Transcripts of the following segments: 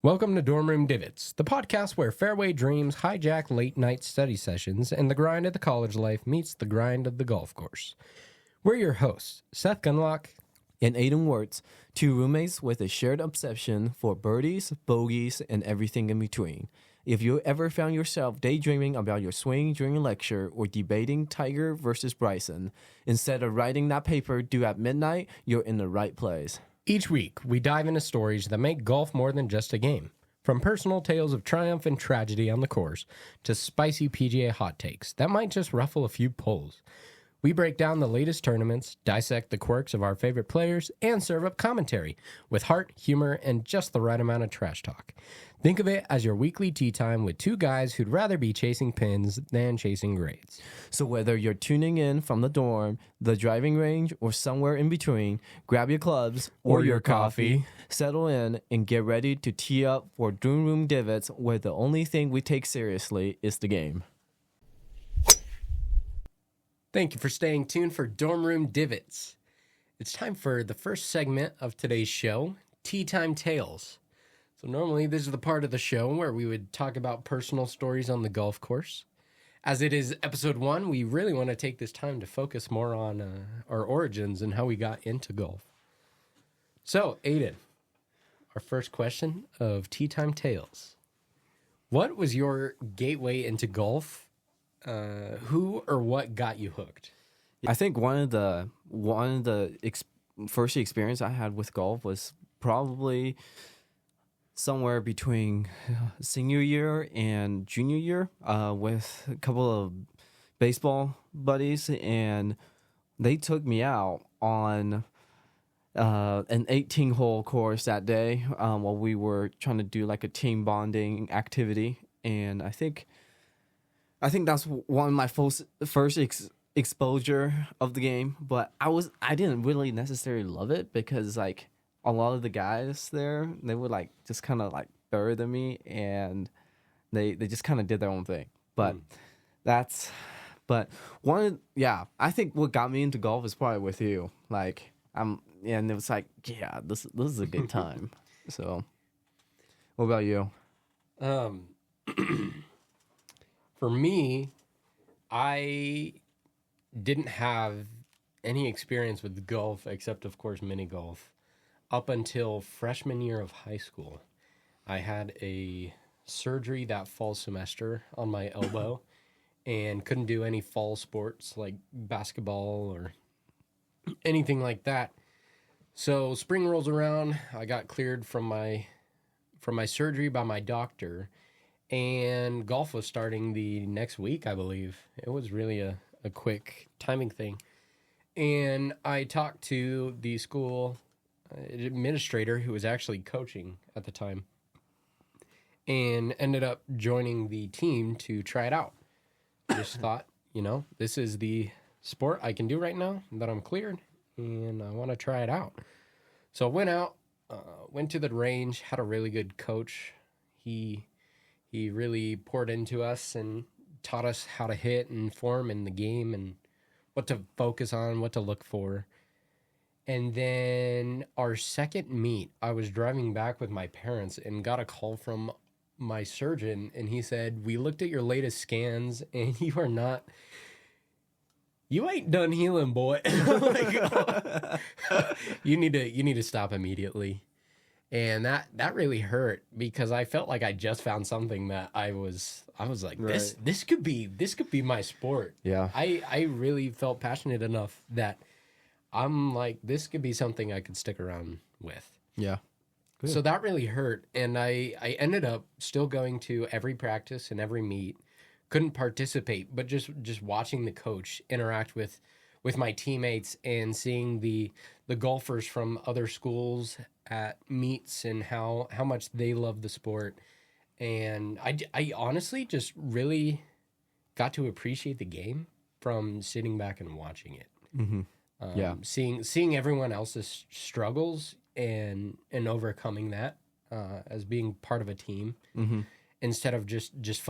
Welcome to Dorm Room Divots, the podcast where fairway dreams hijack late-night study sessions and the grind of the college life meets the grind of the golf course. We're your hosts, Seth Gunlock and Aiden Wirtz, two roommates with a shared obsession for birdies, bogeys, and everything in between. If you ever found yourself daydreaming about your swing during a lecture or debating Tiger versus Bryson, instead of writing that paper due at midnight, you're in the right place. Each week, we dive into stories that make golf more than just a game. From personal tales of triumph and tragedy on the course to spicy PGA hot takes that might just ruffle a few polls. We break down the latest tournaments, dissect the quirks of our favorite players, and serve up commentary with heart, humor, and just the right amount of trash talk. Think of it as your weekly tea time with two guys who'd rather be chasing pins than chasing grades. So whether you're tuning in from the dorm, the driving range, or somewhere in between, grab your clubs or your coffee, settle in, and get ready to tee up for Dorm Room Divots, where the only thing we take seriously is the game. Thank you for staying tuned for Dorm Room Divots. It's time for the first segment of today's show, Tea Time Tales. So normally this is the part of the show where we would talk about personal stories on the golf course. As it is episode 1, we really want to take this time to focus more on our origins and how we got into golf. So, Aiden, our first question of Tea Time Tales. What was your gateway into golf? Who or what got you hooked? I think one of the first experience I had with golf was probably somewhere between senior year and junior year with a couple of baseball buddies, and they took me out on an 18-hole course that day while we were trying to do like a team bonding activity, and I think that's one of my first exposure of the game, but I didn't really necessarily love it because like a lot of the guys there, they would like just kind of like better than me, and they just kind of did their own thing. But I think what got me into golf is probably with you. Like and it was like, yeah, this is a good time. So, what about you? For me, I didn't have any experience with golf except, of course, mini golf up until freshman year of high school. I had a surgery that fall semester on my elbow and couldn't do any fall sports like basketball or anything like that. So spring rolls around, I got cleared from my surgery by my doctor, and golf was starting the next week, I believe. It was really a quick timing thing. And I talked to the school administrator who was actually coaching at the time and ended up joining the team to try it out. I just thought, this is the sport I can do right now that I'm cleared, and I want to try it out. So I went out, went to the range, had a really good coach. He really poured into us and taught us how to hit and form in the game and what to focus on, what to look for. And then our second meet, I was driving back with my parents and got a call from my surgeon, and he said, "We looked at your latest scans, and you ain't done healing, boy. Like, you need to stop immediately." And that really hurt because I felt like I just found something that I was like, right. this could be my sport. Yeah. I really felt passionate enough that I'm like, this could be something I could stick around with. Yeah. Good. So that really hurt. And I ended up still going to every practice and every meet. Couldn't participate, but just watching the coach interact with my teammates and seeing the golfers from other schools at meets and how much they love the sport. And I honestly just really got to appreciate the game from sitting back and watching it. Mm-hmm. Seeing everyone else's struggles and overcoming that as being part of a team, mm-hmm. instead of just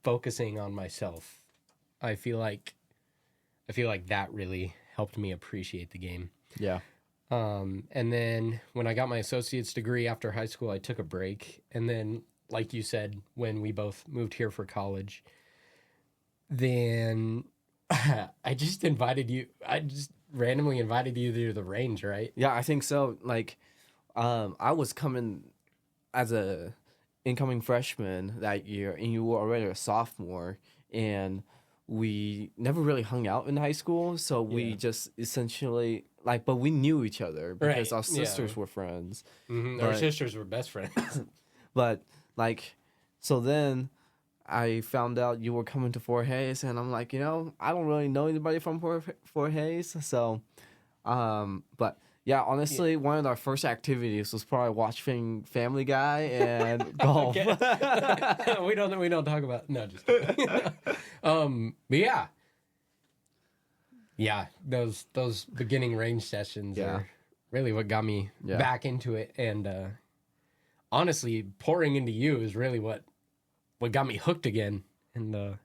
focusing on myself. I feel like that really helped me appreciate the game. Yeah. And then when I got my associate's degree after high school, I took a break. And then, like you said, when we both moved here for college, then I just invited you. I just randomly invited you to the range, right? Yeah, I think so. Like, I was coming as a incoming freshman that year, and you were already a sophomore, and we never really hung out in high school, so we Yeah. just essentially like, but we knew each other because Right, our yeah. sisters were friends. Our But- sisters were best friends. But like, so then I found out you were coming to Fort Hayes, and I'm like, I don't really know anybody from Fort Hayes, so, but yeah, honestly, one of our first activities was probably watching Family Guy and golf. we don't talk about just kidding. But yeah, those beginning range sessions Yeah. are really what got me Yeah. back into it, and honestly, pouring into you is really what got me hooked again. And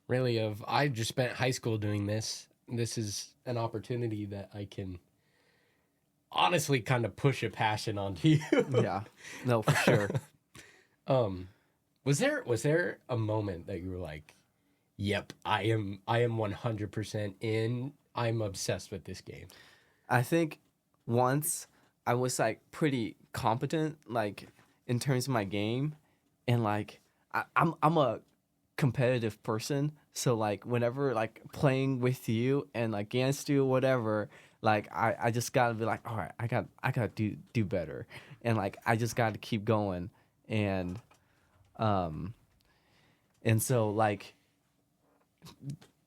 really, I just spent high school doing this. This is an opportunity that I can honestly kind of push a passion onto you. Yeah, no, for sure. Was there a moment that you were like, "Yep, I am 100% in. I'm obsessed with this game." I think once I was like pretty competent, like in terms of my game, and like I'm a competitive person, so like whenever like playing with you and like against you or whatever, like I just gotta be like, all right, I gotta do better, and like I just gotta keep going, and so like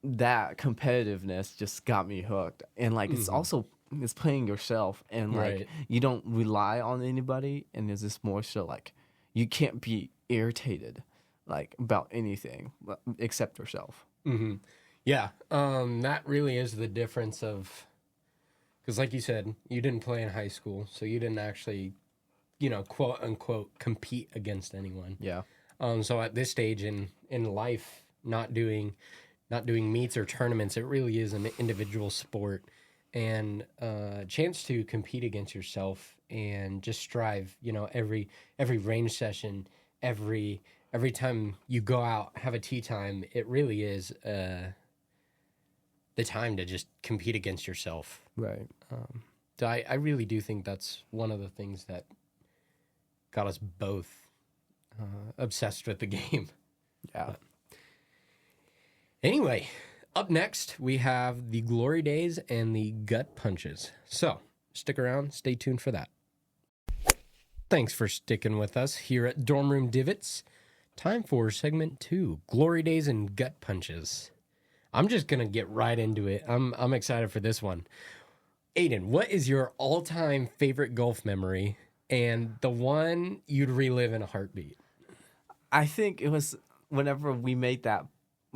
that competitiveness just got me hooked, and like it's playing yourself, and like Right. you don't rely on anybody, and it's just more so like you can't be irritated like about anything except yourself. Yeah, that really is the difference of, because like you said, you didn't play in high school, so you didn't actually, quote unquote, compete against anyone. Yeah. So at this stage in life, not doing meets or tournaments, it really is an individual sport, and a chance to compete against yourself and just strive. Every range session, every time you go out, have a tee time, it really is the time to just compete against yourself. Right. So I really do think that's one of the things that got us both obsessed with the game. Yeah. Anyway, up next, we have the glory days and the gut punches. So stick around, stay tuned for that. Thanks for sticking with us here at Dorm Room Divots. Time for segment 2, glory days and gut punches. I'm just going to get right into it. I'm excited for this one. Aiden, what is your all-time favorite golf memory and the one you'd relive in a heartbeat? I think it was whenever we made that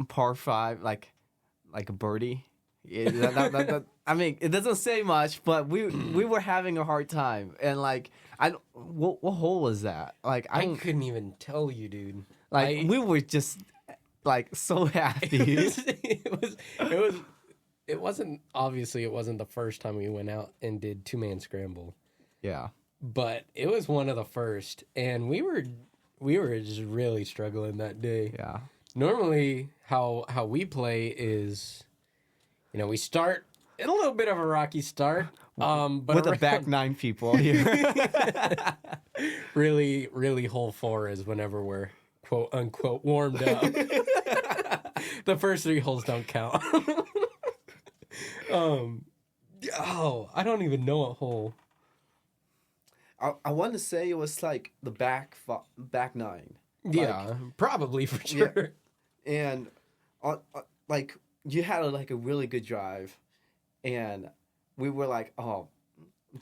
par 5 like a birdie. I mean, it doesn't say much, but we were having a hard time, and like what hole was that? Like I couldn't even tell you, dude. we were just like so happy. It wasn't the first time we went out and did 2-man scramble, Yeah. but it was one of the first, and we were just really struggling that day. Yeah. Normally, how we play is, we start in a little bit of a rocky start, but With the back 9 people here. really, really hole 4 is whenever we're quote unquote warmed up. The first 3 holes don't count. I don't even know what hole. I want to say it was like the back 9. Yeah, probably for sure. And like you had a really good drive, and we were like, oh,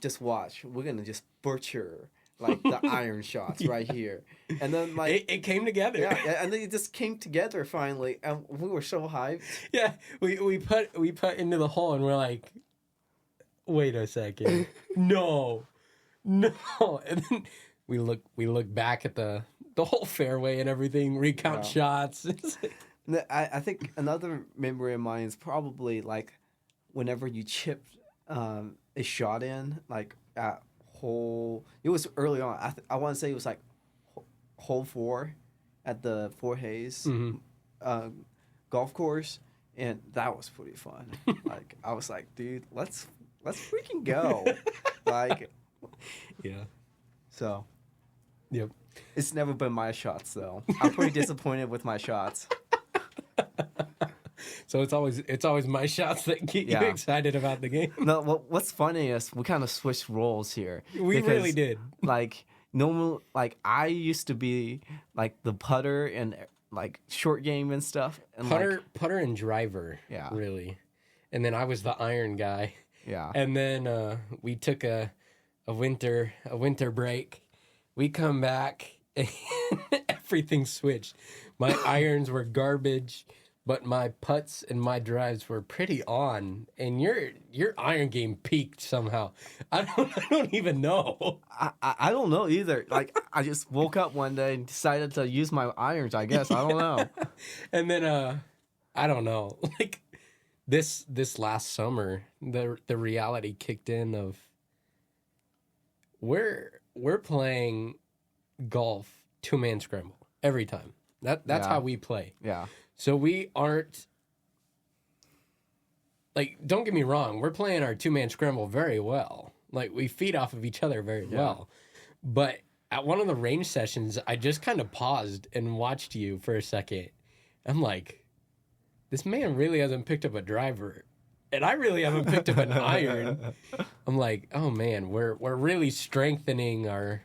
just watch, we're gonna just butcher like the iron shots right here, and then like It came together. yeah, and then it just came together finally, and we were so hyped. Yeah, we put into the hole, and we're like, wait a second, no, and then we look back at the whole fairway and everything, recount shots. I think another memory of mine is probably like whenever you chipped a shot in like at hole. It was early on. I want to say it was like hole 4 at the Fort Hayes Mm-hmm. uh, golf course, and that was pretty fun. Like I was like, dude, let's freaking go. Like Yeah. so. Yep. It's never been my shots though. I'm pretty disappointed with my shots. So it's always my shots that get you Yeah. excited about the game. No, what's funny is we kind of switched roles here. We because, really did. Like normal, like I used to be like the putter and like short game and stuff. And Putter and driver. Yeah. Really. And then I was the iron guy. yeah, And then we took a winter break. We come back and everything switched. My irons were garbage, but my putts and my drives were pretty on. And your iron game peaked somehow. I don't even know. I don't know either. Like I just woke up one day and decided to use my irons. I guess I don't know. And then I don't know. Like this last summer, the reality kicked in of we're playing golf 2-man scramble every time. That's Yeah. how we play. Yeah, So we aren't like, don't get me wrong, we're playing our 2-man scramble very well. Like we feed off of each other very well. But at one of the range sessions, I just kind of paused and watched you for a second. I'm like, this man really hasn't picked up a driver. And I really haven't picked up an iron. I'm like, oh man, we're really strengthening our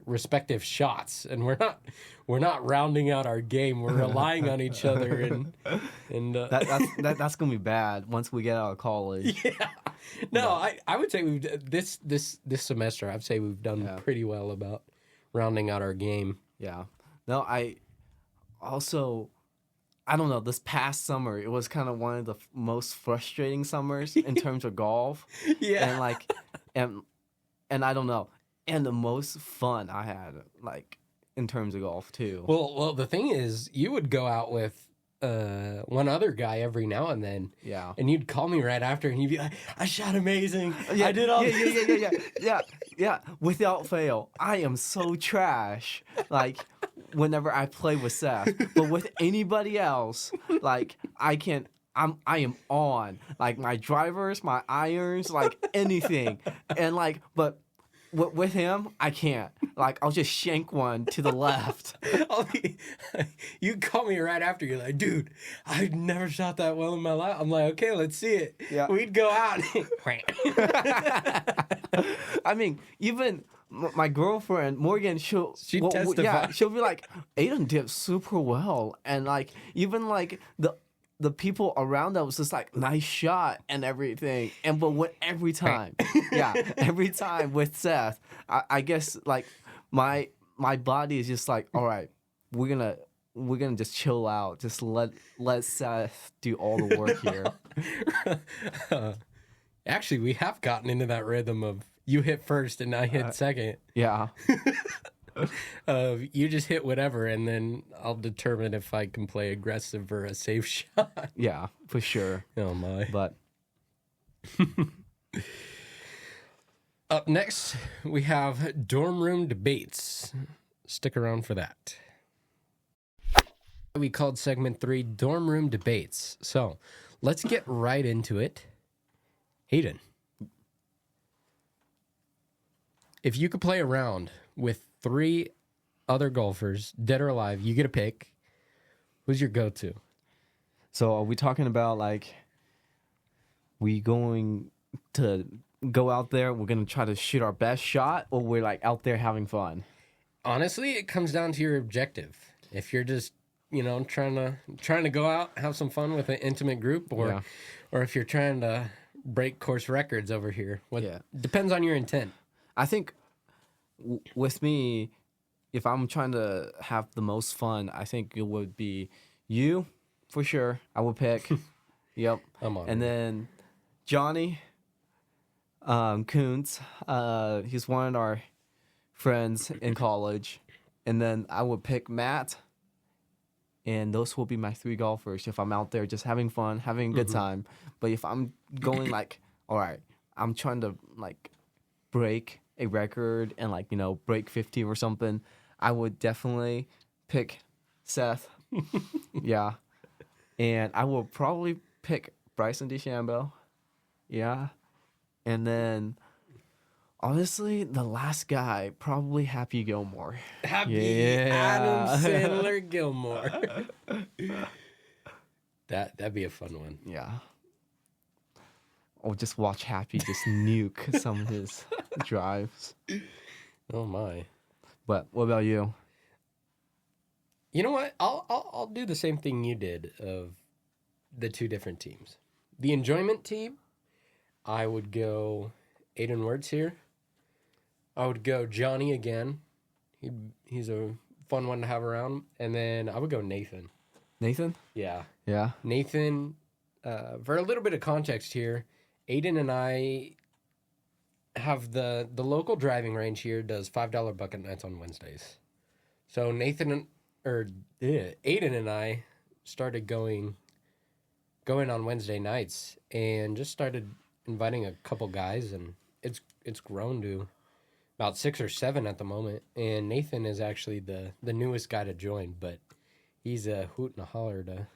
respective shots, and we're not rounding out our game. We're relying on each other, and that's gonna be bad once we get out of college. yeah. No, I would say we've this semester. I'd say we've done pretty well about rounding out our game. Yeah. No, I also, I don't know, this past summer, it was kind of one of the most frustrating summers in terms of golf. Yeah. And like, and I don't know, and the most fun I had, like, in terms of golf too. Well, the thing is, you would go out with one other guy every now and then. Yeah. And you'd call me right after, and you'd be like, "I shot amazing. I did all this." Yeah. Without fail, I am so trash. Like, whenever I play with Seth, but with anybody else, like I am on. Like my drivers, my irons, like anything, and like, but with him, I can't. Like, I'll just shank one to the left. You call me right after. You're like, "Dude, I've never shot that well in my life." I'm like, "Okay, let's see it." Yeah. We'd go out. I mean, even my girlfriend Morgan, she'll testify. Yeah, she'll be like, Aiden did super well, and like even like the people around us was just like, nice shot and everything, and but every time, every time with Seth, I guess like my body is just like, all right, we're gonna just chill out, just let Seth do all the work here. Actually, we have gotten into that rhythm of you hit first and I hit second. Yeah. You just hit whatever, and then I'll determine if I can play aggressive or a safe shot. Yeah, for sure. Oh my! But up next, we have dorm room debates. Stick around for that. We called segment 3 dorm room debates. So let's get right into it. Hayden, if you could play around with 3 other golfers, dead or alive, you get a pick. Who's your go-to? so are we talking about like we going to go out there, we're going to try to shoot our best shot, or we're like out there having fun? Honestly, it comes down to your objective. If you're just, trying to go out, have some fun with an intimate group, or if you're trying to break course records over here. Depends on your intent. I think with me, if I'm trying to have the most fun, I think it would be you, for sure. I would pick. Yep. I'm on. And then Johnny Kuntz. He's one of our friends in college. And then I would pick Matt and those will be my 3 golfers if I'm out there just having fun, having a good time. But if I'm going like, all right, I'm trying to like break a record and like, break 50 or something, I would definitely pick Seth. Yeah. And I will probably pick Bryson DeChambeau. Yeah. And then, honestly, the last guy, probably Happy Gilmore. Happy Adam Sandler Gilmore. That'd be a fun one. Yeah. Or just watch Happy just nuke some of his drives. Oh my. But what about you? You know what? I'll do the same thing you did of the 2 different teams. The enjoyment team, I would go Aiden Words here. I would go Johnny again. He's a fun one to have around. And then I would go Nathan. Nathan? Yeah. Yeah. Nathan, for a little bit of context here, Aiden and I have the local driving range here does $5 bucket nights on Wednesdays. So Aiden and I started going on Wednesday nights and just started inviting a couple guys, and it's grown to about 6 or 7 at the moment. And Nathan is actually the newest guy to join, but he's a hoot and a holler to.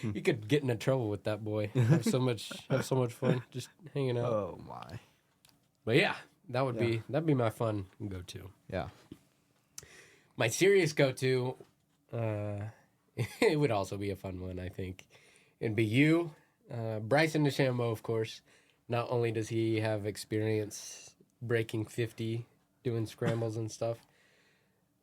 You could get into trouble with that boy. Have so much fun just hanging out. Oh my. But yeah, that'd be my fun go-to. Yeah. My serious go-to, it would also be a fun one, I think. It'd be you, Bryson DeChambeau, of course. Not only does he have experience breaking 50, doing scrambles and stuff,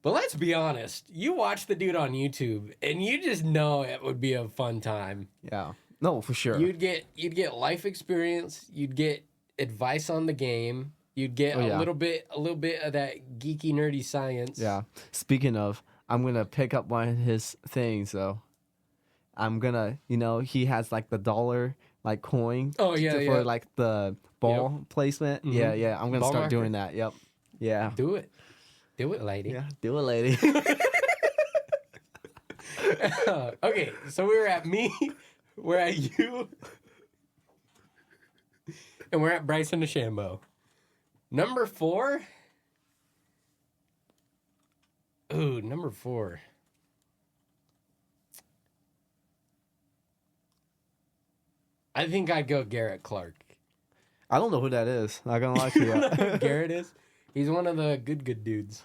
but let's be honest. You watch the dude on YouTube, and you just know it would be a fun time. Yeah. No, for sure. You'd get life experience. You'd get advice on the game. You'd get a little bit of that geeky, nerdy science. Yeah. Speaking of, I'm gonna pick up one of his things though. I'm gonna, he has like the dollar like coin. Oh yeah, for like the ball placement. Mm-hmm. Yeah. I'm gonna Ball start marker. doing that. Yep. Yeah. Do it, lady. Yeah. Do it, lady. Okay, so we're at me, we're at you, and we're at Bryson DeChambeau. Number 4. Ooh, number 4. I think I'd go Garrett Clark. I don't know who that is. Not gonna lie to you. Garrett is? He's one of the good dudes.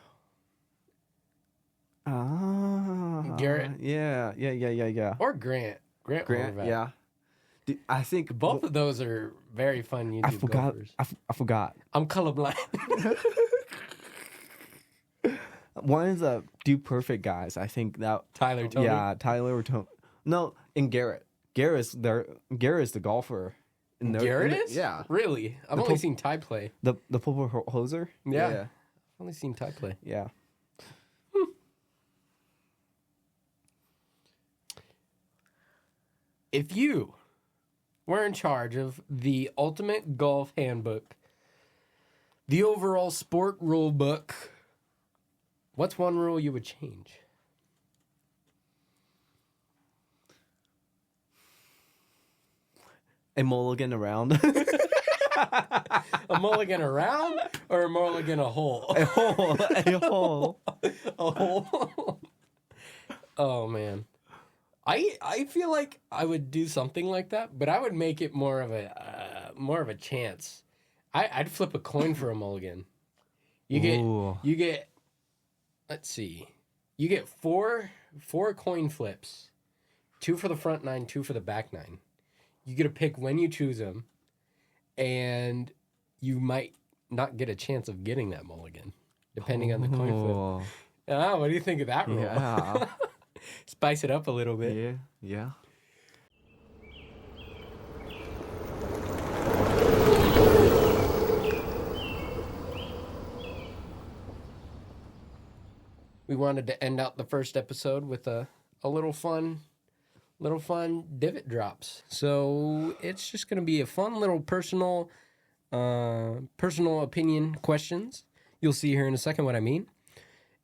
Garrett. Yeah. Or Grant. Grant, Horvath. yeah. Dude, I think Both of those are very fun YouTube I forgot. golfers. I forgot. I'm colorblind. One of the Do Perfect guys. I think that Tyler Tony. Yeah, Tyler or Tony. No, and Garrett. Garrett's the golfer. Garrett is? Yeah. Really? I've only seen Ty play. The purple hoser. Yeah. I've only seen Ty play. Yeah. If you were in charge of the ultimate golf handbook, the overall sport rule book, what's one rule you would change? A mulligan around. A mulligan around or a mulligan a hole? A hole. A hole. A hole. Oh man. I feel like I would do something like that, but I would make it more of a chance. I'd flip a coin for a mulligan. You get let's see. You get four coin flips. 2 for the front 9, 2 for the back 9. You get to pick when you choose them, and you might not get a chance of getting that mulligan, depending on the coin flip. Oh, what do you think of that rule? Yeah. Spice it up a little bit. Yeah. We wanted to end out the first episode with a little fun divot drops. So it's just going to be a fun little personal opinion questions. You'll see here in a second what I mean.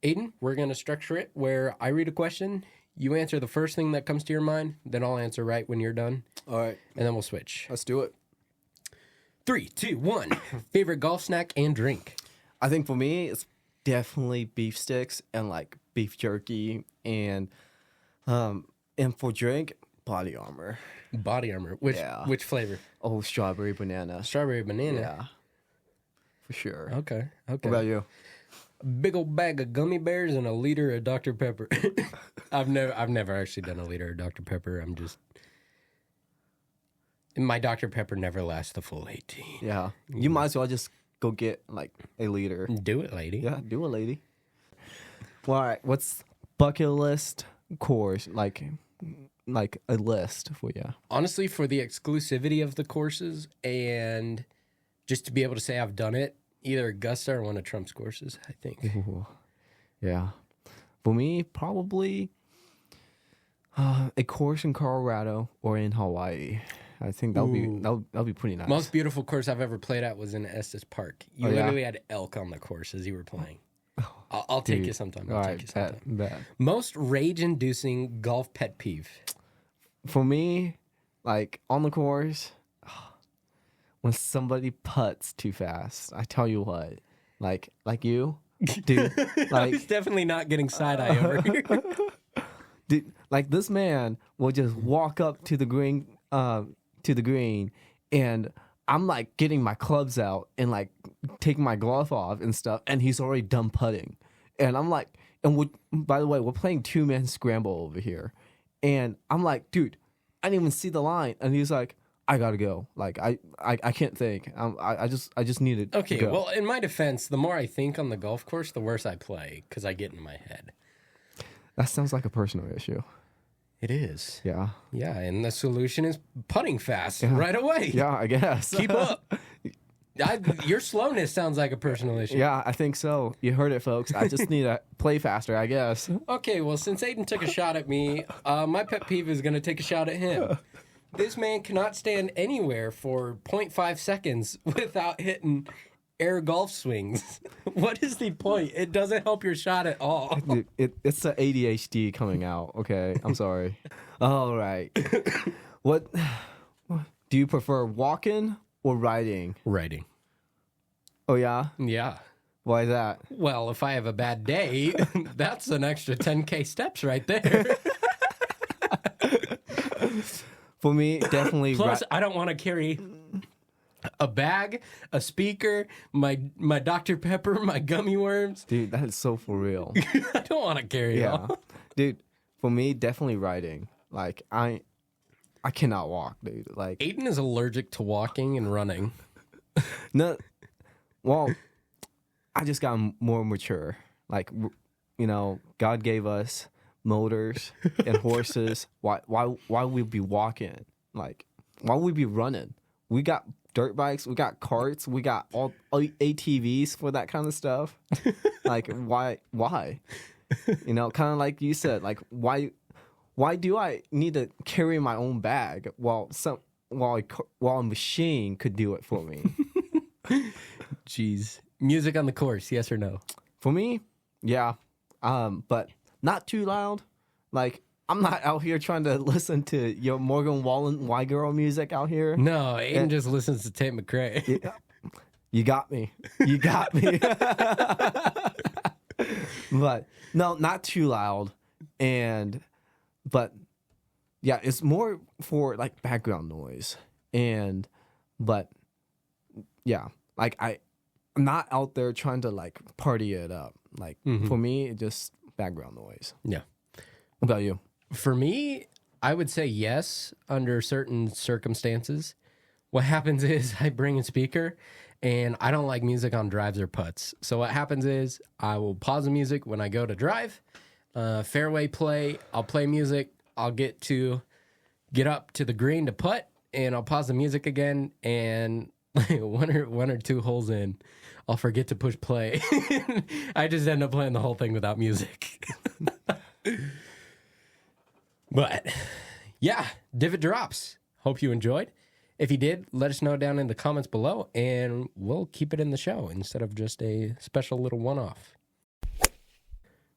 Aiden, we're going to structure it where I read a question, You answer the first thing that comes to your mind, then I'll answer right when you're done, All right, and then we'll switch. let's do it. 3, 2, 1. Favorite golf snack and drink? I think for me, it's definitely beef sticks and like beef jerky and for drink, Body Armor. Body Armor. Which Yeah. which flavor? Oh, strawberry banana. Strawberry banana. Yeah, for sure. Okay. What about you? A big old bag of gummy bears and a liter of Dr. Pepper. I've never actually done a liter of Dr. Pepper. My Dr. Pepper never lasts the full 18. Yeah, you might as well just go get like a liter. Do it, lady. Yeah, do it, lady. Well, all right, what's bucket list course like a list for you? Honestly, for the exclusivity of the courses and just to be able to say I've done it, either Augusta or one of Trump's courses, I think. Ooh, yeah, for me, probably a course in Colorado or in Hawaii. I think that'll be pretty nice. Most beautiful course I've ever played at was in Estes Park. You Oh, yeah? literally had elk on the course as you were playing. I'll take Dude. you sometime. All I'll right, take you sometime. bet. Most rage-inducing golf pet peeve. For me, like on the course, when somebody putts too fast, I tell you what, like you, dude, I like was definitely not getting side-eye over here. dude, like this man will just walk up to the green, and I'm like getting my clubs out and like taking my glove off and stuff, and he's already done putting, and I'm like, by the way, we're playing 2-man scramble over here, and I'm like, dude, I didn't even see the line, and he's like, I gotta go, like I can't think, I just need to Okay, go. well, in my defense, the more I think on the golf course, the worse I play because I get in my head. That sounds like a personal issue. It is. Yeah, Yeah, and the solution is putting fast right away. yeah, I guess. Keep up. Your slowness sounds like a personal issue. Yeah, I think so. You heard it, folks. I just need to play faster, I guess. Okay, well, since Aiden took a shot at me, my pet peeve is going to take a shot at him. This man cannot stand anywhere for 0.5 seconds without hitting air golf swings. What is the point? It doesn't help your shot at all. Dude, it's the ADHD coming out. Okay, I'm sorry. All right. What do you prefer, walking or riding? Writing. Oh yeah, Yeah. why is that? Well, if I have a bad day, that's an extra 10K steps right there. For me, definitely. Plus, I don't want to carry a bag, a speaker, my Dr. Pepper, my gummy worms. Dude, that is so for real. I don't want to carry it Yeah, all. dude. For me, definitely riding. Like I cannot walk, dude. Like Aiden is allergic to walking and running. no. Well, I just got more mature. Like, God gave us motors and horses. Why we be walking? Like, why we be running? We got dirt bikes, we got carts, we got all ATVs for that kind of stuff. Like, why? Kind of like you said. Like, why do I need to carry my own bag while a machine could do it for me? Jeez. Music on the course, yes or no? For me, yeah. But not too loud. Like, I'm not out here trying to listen to your Morgan Wallen white girl music out here. No, Aiden just listens to Tate McRae. You got me. You got me. But no, not too loud. But yeah, it's more for like background noise. But yeah, like I'm not out there trying to like party it up. Like for me, it's just background noise. Yeah. What about you? For me, I would say yes under certain circumstances. What happens is I bring a speaker and I don't like music on drives or putts. So what happens is I will pause the music when I go to drive, fairway play, I'll play music, I'll get up to the green to putt, and I'll pause the music again, and one or two holes in, I'll forget to push play. I just end up playing the whole thing without music. But yeah, Divot drops. Hope you enjoyed. If you did, let us know down in the comments below, and we'll keep it in the show instead of just a special little one-off.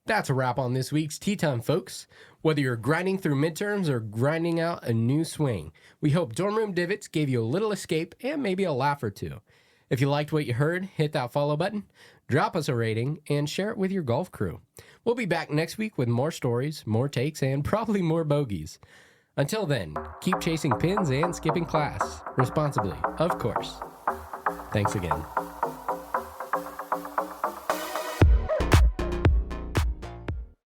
That's a wrap on this week's Tea Time, folks. Whether you're grinding through midterms or grinding out a new swing, we hope Dorm Room Divots gave you a little escape and maybe a laugh or two. If you liked what you heard, hit that follow button, drop us a rating, and share it with your golf crew. We'll be back next week with more stories, more takes, and probably more bogeys. Until then, keep chasing pins and skipping class. Responsibly, of course. Thanks again.